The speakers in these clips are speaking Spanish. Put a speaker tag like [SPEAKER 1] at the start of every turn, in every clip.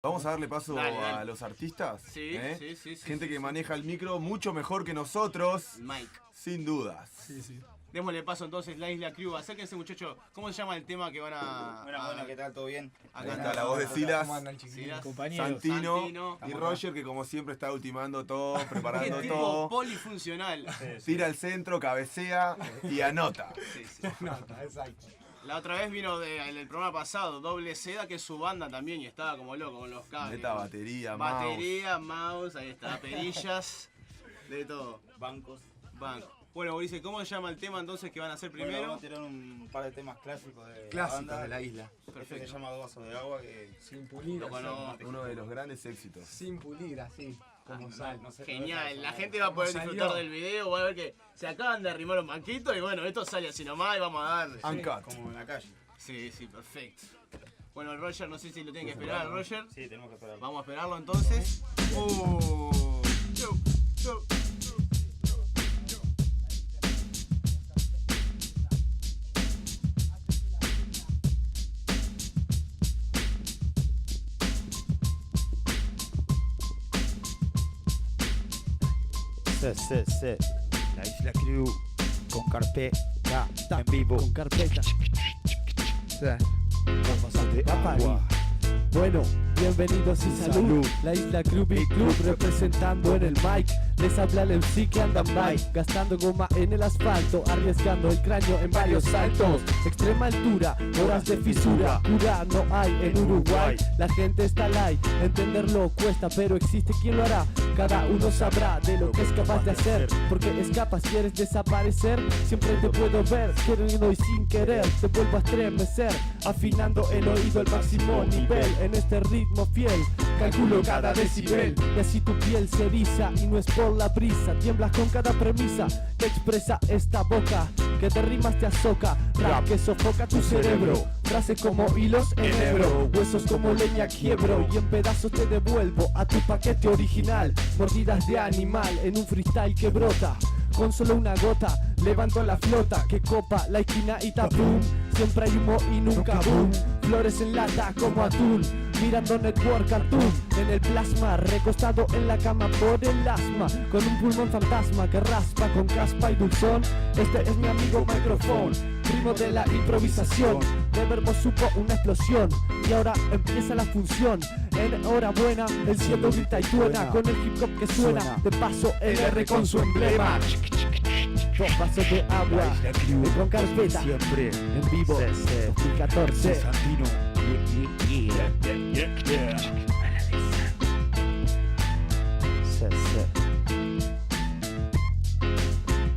[SPEAKER 1] Vamos a darle paso
[SPEAKER 2] Dale.
[SPEAKER 1] a los artistas.
[SPEAKER 2] Sí.
[SPEAKER 1] Gente que maneja el micro mucho mejor que nosotros.
[SPEAKER 2] Mike.
[SPEAKER 1] Sin dudas.
[SPEAKER 3] Sí.
[SPEAKER 2] Démosle paso entonces, La Isla Crew. Acérquense, muchachos. ¿Cómo se llama el tema que van a...?
[SPEAKER 4] Bueno, ¿qué tal? ¿Todo bien?
[SPEAKER 1] Ahí está la voz de Silas,
[SPEAKER 3] ¿Cómo andan, chiquillos?
[SPEAKER 2] Silas.
[SPEAKER 3] Compañeros.
[SPEAKER 1] Santino y Roger, que como siempre está ultimando todo,
[SPEAKER 2] Qué
[SPEAKER 1] preparando
[SPEAKER 2] tipo
[SPEAKER 1] todo.
[SPEAKER 2] polifuncional.
[SPEAKER 1] Tira al centro, cabecea y anota.
[SPEAKER 2] Sí.
[SPEAKER 3] No, exacto.
[SPEAKER 2] La otra vez vino en el programa pasado, Doble Seda, que es su banda también, y estaba como loco con los cables.
[SPEAKER 1] Neta, batería,
[SPEAKER 2] mouse, ahí está, perillas, de todo.
[SPEAKER 4] Bancos.
[SPEAKER 2] Banco. Bueno, Boris, ¿cómo se llama el tema entonces que van a hacer
[SPEAKER 4] Bueno,
[SPEAKER 2] primero?
[SPEAKER 4] vamos a tirar un par de temas clásicos de
[SPEAKER 3] Clásicos
[SPEAKER 4] la banda.
[SPEAKER 3] de la isla.
[SPEAKER 4] Perfecto. Se llama Dos vasos de agua, que
[SPEAKER 3] Sin pulir,
[SPEAKER 2] Lo conozco.
[SPEAKER 1] Uno de los grandes éxitos.
[SPEAKER 3] sin pulir, así, como sal.
[SPEAKER 4] no sé.
[SPEAKER 2] Genial, la gente va a poder
[SPEAKER 3] ¿Cómo
[SPEAKER 2] disfrutar
[SPEAKER 3] salió?
[SPEAKER 2] del video, va a ver que se acaban de arrimar un banquito y bueno, esto sale así nomás y vamos a darle.
[SPEAKER 1] Uncut.
[SPEAKER 4] Como en la calle.
[SPEAKER 2] Sí, perfecto. Bueno, el Roger, no sé si lo tienen que esperar, el Roger.
[SPEAKER 4] Sí, tenemos que esperar.
[SPEAKER 2] Vamos a esperarlo entonces. Yo.
[SPEAKER 5] Sí. La Isla Crew con carpeta en vivo.
[SPEAKER 6] Con carpeta.
[SPEAKER 5] Vasos de agua.
[SPEAKER 6] Bueno, bienvenidos y salud. La Isla Crew Big Club representando en el mic. Les habla el MC que anda en bike, gastando goma en el asfalto, arriesgando el cráneo en varios saltos. Extrema altura, horas de fisura, cura no hay en Uruguay. La gente está light, entenderlo cuesta, pero existe quien lo hará. Cada uno sabrá de lo que es capaz de hacer, porque escapas, quieres desaparecer. Siempre te puedo ver, queriendo y sin querer, te vuelvo a estremecer, afinando el oído al máximo nivel. En este ritmo fiel, calculo cada decibel, y así tu piel se eriza y no es por la brisa. Tiemblas con cada premisa que expresa esta boca, que de rimas te azoca, rap que sofoca tu cerebro. Frases como hilos en hebro, huesos como leña quiebro, y en pedazos te devuelvo a tu paquete original. Mordidas de animal en un freestyle que brota, con solo una gota levanto la flota que copa la esquina y tapum. Siempre hay humo y nunca boom. Flores en lata como atún, mirando Network Cartoon en el plasma, recostado en la cama por el asma, con un pulmón fantasma que raspa con caspa y dulzón. Este es mi amigo Microphone, primo de la improvisación. De verbo supo una explosión y ahora empieza la función. Enhorabuena, el cielo grita y truena con el hip hop que suena. De paso el R con su emblema. Dos vasos de agua y con carpeta
[SPEAKER 5] Siempre
[SPEAKER 6] en vivo 2014.
[SPEAKER 5] Santino.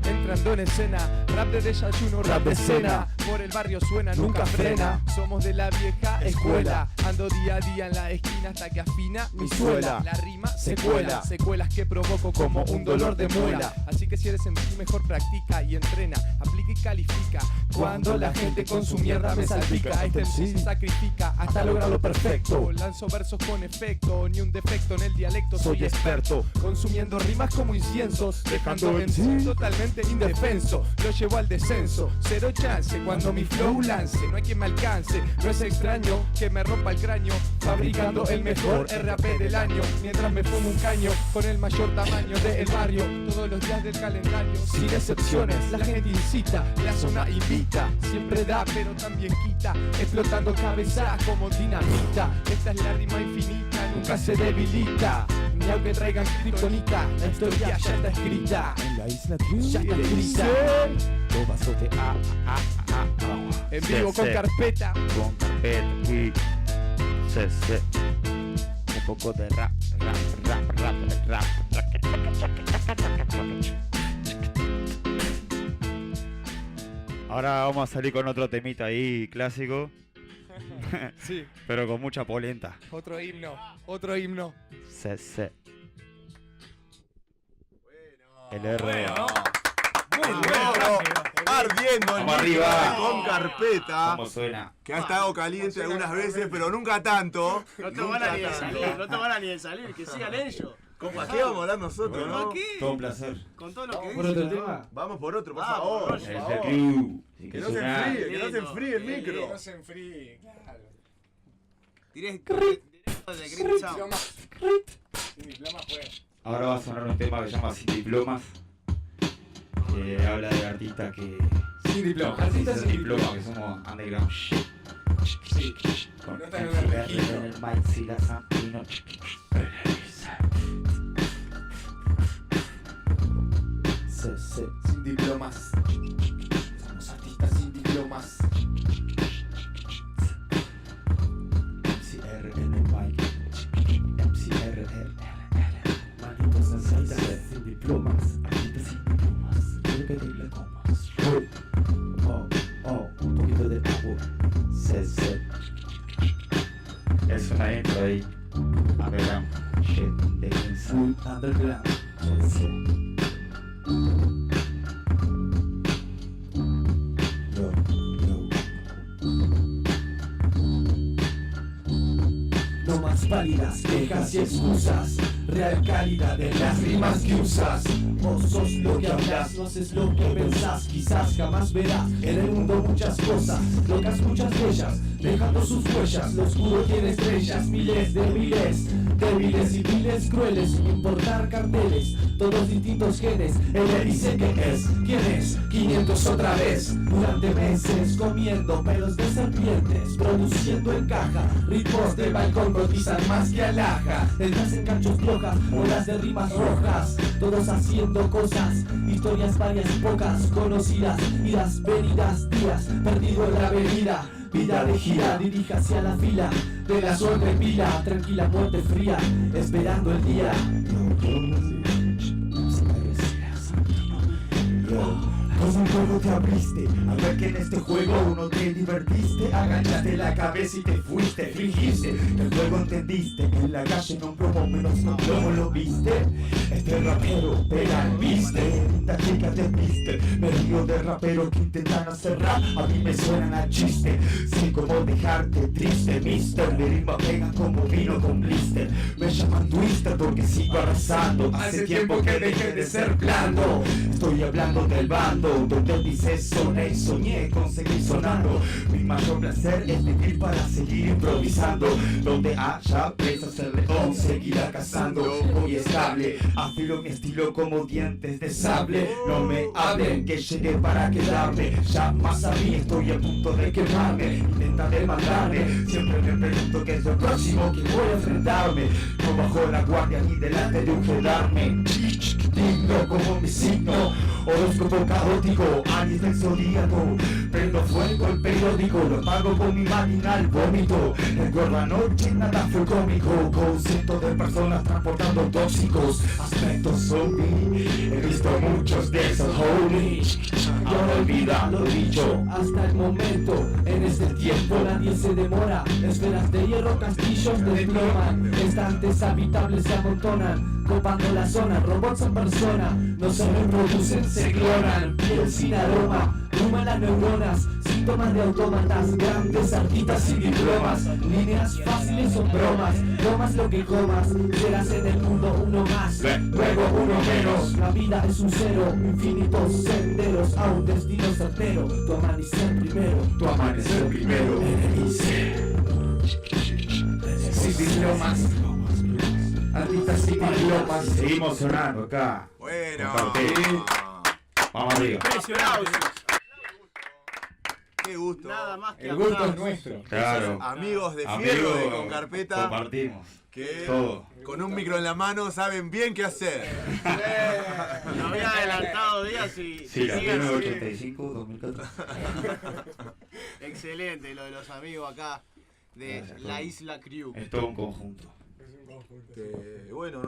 [SPEAKER 3] Entrando en escena, rap de desayuno, rap de cena. Por el barrio suena, nunca frena. Somos de la vieja escuela. Ando día a día en la esquina hasta que afina mi suela. La rima se cuela, secuelas que provoco como un dolor de muela. Así que si eres en ti mejor practica y entrena, aplica y califica. Cuando la gente con su mierda me salpica, este MC se sacrifica hasta lograr lo perfecto. Lanzo versos con efecto, ni un defecto en el dialecto, soy experto. Consumiendo rimas como inciensos, dejando en sí totalmente indefenso. Lo llevo al descenso, cero chance cuando mi flow lance. No hay quien me alcance, no es extraño que me rompa el cráneo, fabricando el mejor RAP del año. Mientras me fumo un caño con el mayor tamaño del barrio, todos los días del calendario, sin excepciones, la gente incita, la zona invita. Siempre da pero también quita, explotando cabezas como dinamita. Esta es la rima infinita, nunca se debilita, ni aunque traigan kriptonita, la historia ya está escrita.
[SPEAKER 6] En la Isla Crew
[SPEAKER 3] Ya está escrita.
[SPEAKER 6] Dos vasos de agua.
[SPEAKER 3] En vivo con carpeta.
[SPEAKER 5] Con carpeta y CC. Un poco de rap. Ahora vamos a salir con otro temita ahí clásico,
[SPEAKER 3] Sí,
[SPEAKER 5] pero con mucha polenta.
[SPEAKER 3] otro himno, otro himno.
[SPEAKER 5] CC. El R.
[SPEAKER 1] Ardiendo el
[SPEAKER 5] Vamos
[SPEAKER 1] micro
[SPEAKER 5] arriba.
[SPEAKER 1] con carpeta.
[SPEAKER 5] ¿Cómo suena?
[SPEAKER 1] Que ha estado caliente algunas veces, pero nunca tanto.
[SPEAKER 2] No te van a ni de salir, no te van a ni de salir, que sigan ellos.
[SPEAKER 1] ¿Para qué vamos a hablar nosotros, no?
[SPEAKER 2] ¿Para qué?
[SPEAKER 5] Todo un placer.
[SPEAKER 2] Con todo lo que
[SPEAKER 6] ¿Por otro
[SPEAKER 2] dicen.
[SPEAKER 6] tema?
[SPEAKER 1] Vamos por otro, por
[SPEAKER 2] Ah,
[SPEAKER 1] favor.
[SPEAKER 2] por
[SPEAKER 1] por
[SPEAKER 2] otro.
[SPEAKER 1] favor.
[SPEAKER 5] Crew.
[SPEAKER 1] Que no se enfríe, que no se enfríe el micro.
[SPEAKER 3] se enfríe, claro.
[SPEAKER 2] Tiré de Green Sound.
[SPEAKER 7] Ahora va a sonar un tema que se llama Sin Diplomas, que habla de artistas que...
[SPEAKER 3] Sin diploma.
[SPEAKER 7] Artistas sin diploma, que somos underground shit. Con
[SPEAKER 3] No están en
[SPEAKER 7] MC
[SPEAKER 3] el
[SPEAKER 7] Verde
[SPEAKER 3] registro.
[SPEAKER 7] en el mic, Sila Santino.
[SPEAKER 3] Sin diplomas. Somos artistas sin diplomas.
[SPEAKER 7] MCR en el mic. MCR. Manitos artistas sin diplomas. Artistas sin diplomas. Quiero que te le comas. Un poquito de power. Es una intro ahí. Underground shit de Green
[SPEAKER 6] Underground. No más válidas quejas y excusas, real calidad de las rimas que usas. Vos sos lo que hablas, no haces lo que pensás. Quizás jamás verás en el mundo muchas cosas, locas muchas bellas, dejando sus huellas. Lo oscuro tiene estrellas, miles de miles, débiles y miles crueles, sin importar carteles, todos distintos genes. Él dice que es, ¿quién es? 500 otra vez, durante meses comiendo pelos de serpientes, produciendo en caja, ritmos de balcón cotizan más que alhaja. Detrás en canchos flojas, olas de rimas rojas, todos haciendo cosas, historias varias y pocas conocidas, idas, venidas, días, perdido en la avenida. Vida de gira, dirija hacia la fila de la suerte pila, tranquila muerte fría, esperando el día.
[SPEAKER 7] Como un juego te abriste, a ver que en este juego no te divertiste. Agachaste la cabeza y te fuiste, fingiste que el juego entendiste. En la calle no promo menos no plomo, ¿lo viste? Este rapero pega el viste, linda chica te viste. Me río de raperos que intentan hacer rap, a mí me suenan a chiste. Sé cómo dejarte triste, mister. Mi rima pega como vino con blister. Me llaman Twister porque sigo arrasando. Hace tiempo que dejé de ser blando. Estoy hablando del bando donde dice soné, soñé con seguir sonando. Mi mayor placer es vivir para seguir improvisando. Donde haya presas el león seguirá cazando. Voy estable, afilo mi estilo como dientes de sable. No me hablen que llegué para quedarme. Llamas a mí, estoy a punto de quemarme. Intenta demandarme, siempre me pregunto qué es lo próximo que voy a enfrentarme. No bajo la guardia ni delante de un quedarme. Digno como mi signo, horóscopo caótico, Aries del zodíaco. Prendo fuego el periódico, lo apago con mi matinal vómito. Recuerdo anoche nada fue cómico, con cientos de personas transportando tóxicos. Aspectos zombie, he visto muchos de esos homies. Ahora olvida lo dicho.
[SPEAKER 6] Hasta el momento, en este tiempo nadie se demora. Esferas de hierro, castillos desploman, estantes habitables se amontonan, copando la zona, robots en persona, no se reproducen, se clonan. Piel sin aroma, human las neuronas, síntomas de autómatas, grandes artistas sin diplomas. Líneas fáciles son bromas, tomas lo que comas, serás en el mundo uno más, luego uno menos. La vida es un cero, infinitos senderos a un destino certero. Tu amanecer primero,
[SPEAKER 7] Tu amanecer primero.
[SPEAKER 3] Sin diplomas. Artistas sin diplomas.
[SPEAKER 7] Seguimos sonando acá.
[SPEAKER 1] Bueno.
[SPEAKER 7] Compartí. Vamos arriba.
[SPEAKER 2] Aplausos.
[SPEAKER 1] Qué gusto.
[SPEAKER 2] Nada más que
[SPEAKER 3] El gusto es
[SPEAKER 2] aplausos.
[SPEAKER 3] nuestro.
[SPEAKER 7] Claro.
[SPEAKER 1] Amigos de Fierro de Con Carpeta,
[SPEAKER 7] Compartimos.
[SPEAKER 1] que
[SPEAKER 7] Todo.
[SPEAKER 1] con un micro en la mano saben bien qué hacer.
[SPEAKER 2] Lo había adelantado días y
[SPEAKER 7] Sí, la
[SPEAKER 2] sigue
[SPEAKER 7] primera
[SPEAKER 2] así.
[SPEAKER 7] 85, 2014.
[SPEAKER 2] Excelente lo de los amigos acá de
[SPEAKER 7] Gracias,
[SPEAKER 2] la
[SPEAKER 7] todo.
[SPEAKER 2] Isla Crew.
[SPEAKER 7] Es todo un conjunto.
[SPEAKER 1] Bueno,